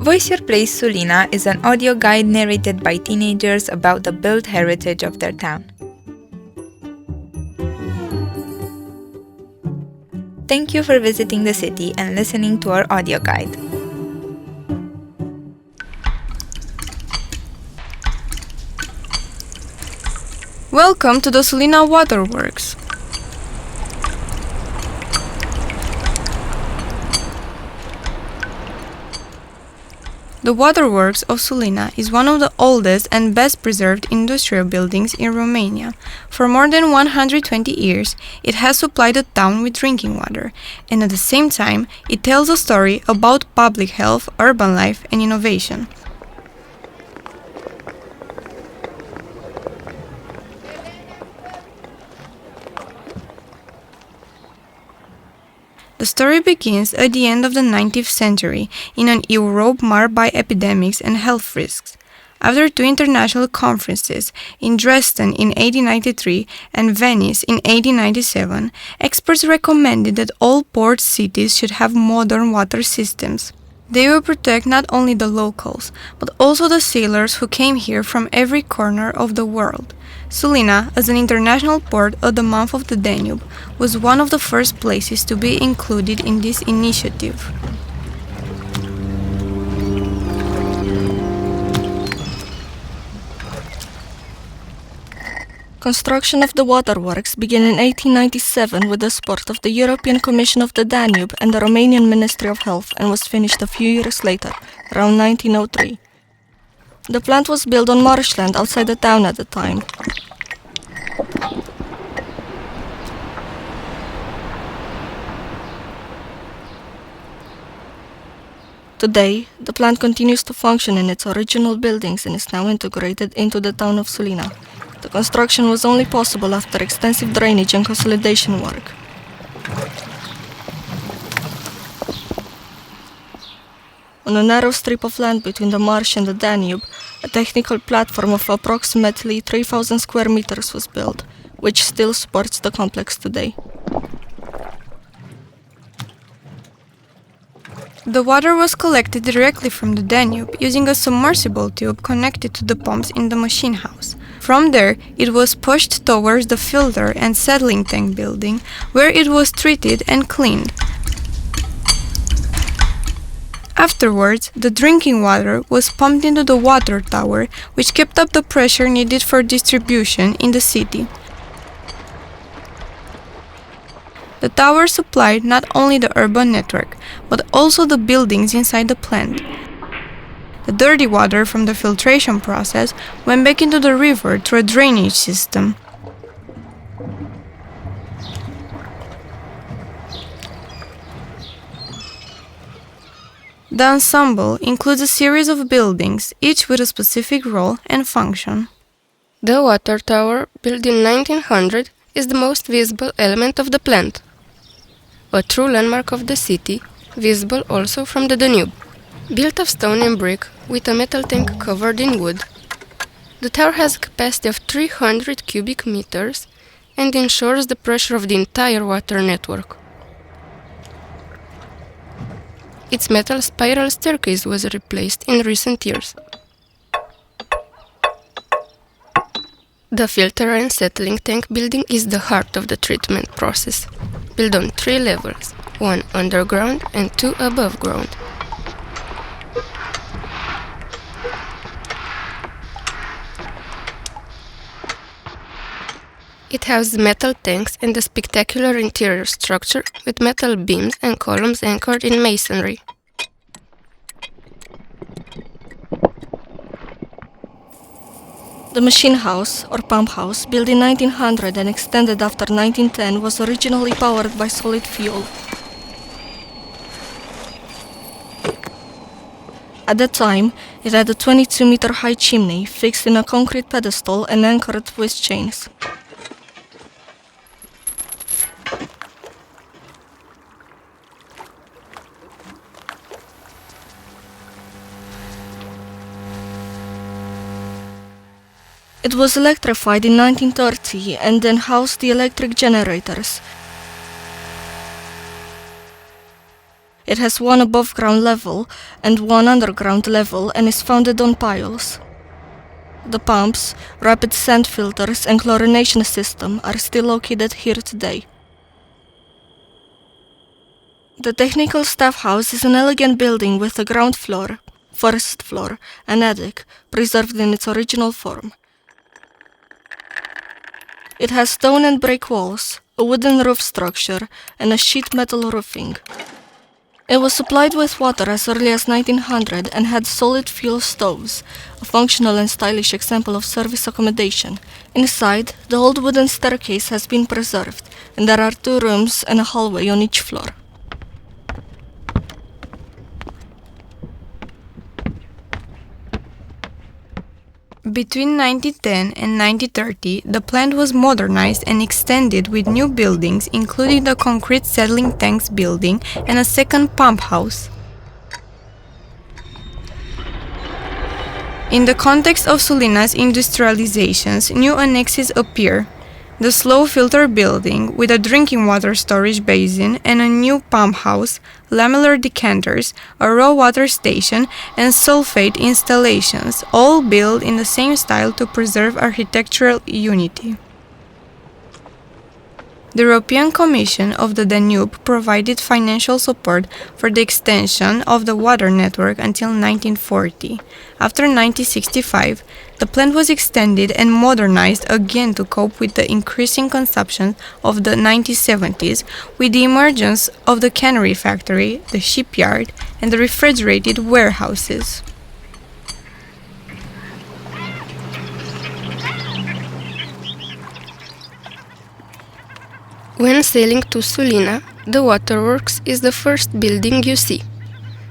Voice Your Place Sulina is an audio guide narrated by teenagers about the built heritage of their town. Thank you for visiting the city and listening to our audio guide. Welcome to the Sulina Waterworks. The Waterworks of Sulina is one of the oldest and best preserved industrial buildings in Romania. For more than 120 years, it has supplied the town with drinking water, and at the same time, it tells a story about public health, urban life, and innovation. The story begins at the end of the 19th century in an Europe marred by epidemics and health risks. After two international conferences in Dresden in 1893 and Venice in 1897, experts recommended that all port cities should have modern water systems. They will protect not only the locals, but also the sailors who came here from every corner of the world. Sulina, as an international port at the mouth of the Danube, was one of the first places to be included in this initiative. Construction of the waterworks began in 1897 with the support of the European Commission of the Danube and the Romanian Ministry of Health and was finished a few years later, around 1903. The plant was built on marshland outside the town at the time. Today, the plant continues to function in its original buildings and is now integrated into the town of Sulina. The construction was only possible after extensive drainage and consolidation work. On a narrow strip of land between the marsh and the Danube, a technical platform of approximately 3,000 square meters was built, which still supports the complex today. The water was collected directly from the Danube using a submersible tube connected to the pumps in the machine house. From there, it was pushed towards the filter and settling tank building, where it was treated and cleaned. Afterwards, the drinking water was pumped into the water tower, which kept up the pressure needed for distribution in the city. The tower supplied not only the urban network, but also the buildings inside the plant. The dirty water from the filtration process went back into the river through a drainage system. The ensemble includes a series of buildings, each with a specific role and function. The water tower, built in 1900, is the most visible element of the plant. A true landmark of the city, visible also from the Danube. Built of stone and brick, with a metal tank covered in wood, the tower has a capacity of 300 cubic meters and ensures the pressure of the entire water network. Its metal spiral staircase was replaced in recent years. The filter and settling tank building is the heart of the treatment process, built on 3 levels, 1 underground and 2 above ground. It has metal tanks and a spectacular interior structure with metal beams and columns anchored in masonry. The machine house, or pump house, built in 1900 and extended after 1910, was originally powered by solid fuel. At that time, it had a 22-meter high chimney fixed in a concrete pedestal and anchored with chains. It was electrified in 1930 and then housed the electric generators. It has one above ground level and one underground level and is founded on piles. The pumps, rapid sand filters and chlorination system are still located here today. The technical staff house is an elegant building with a ground floor, first floor, and attic, preserved in its original form. It has stone and brick walls, a wooden roof structure, and a sheet metal roofing. It was supplied with water as early as 1900 and had solid fuel stoves, a functional and stylish example of service accommodation. Inside, the old wooden staircase has been preserved, and there are 2 rooms and a hallway on each floor. Between 1910 and 1930, the plant was modernized and extended with new buildings, including the concrete settling tanks building and a second pump house. In the context of Sulina's industrializations, new annexes appear. The slow filter building with a drinking water storage basin and a new pump house, lamellar decanters, a raw water station, and sulfate installations, all built in the same style to preserve architectural unity. The European Commission of the Danube provided financial support for the extension of the water network until 1940. After 1965, the plant was extended and modernized again to cope with the increasing consumption of the 1970s, with the emergence of the cannery factory, the shipyard, and the refrigerated warehouses. When sailing to Sulina, the waterworks is the first building you see,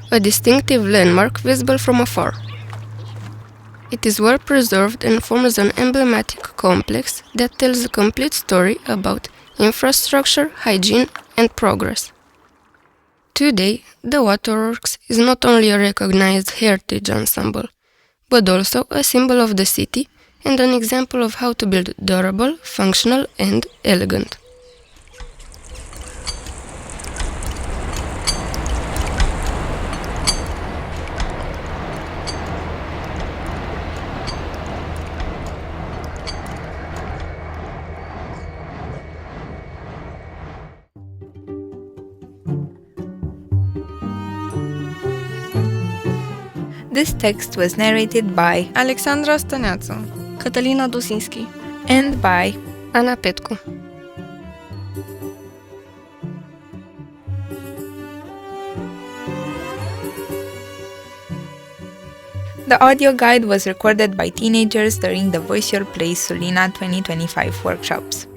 a distinctive landmark visible from afar. It is well preserved and forms an emblematic complex that tells a complete story about infrastructure, hygiene, and progress. Today, the waterworks is not only a recognized heritage ensemble, but also a symbol of the city and an example of how to build durable, functional, and elegant. This text was narrated by Alexandra Stăneață, Cătălina Duzinschi, and by Ana Petcu. The audio guide was recorded by teenagers during the Voice Your Place Sulina 2025 workshops.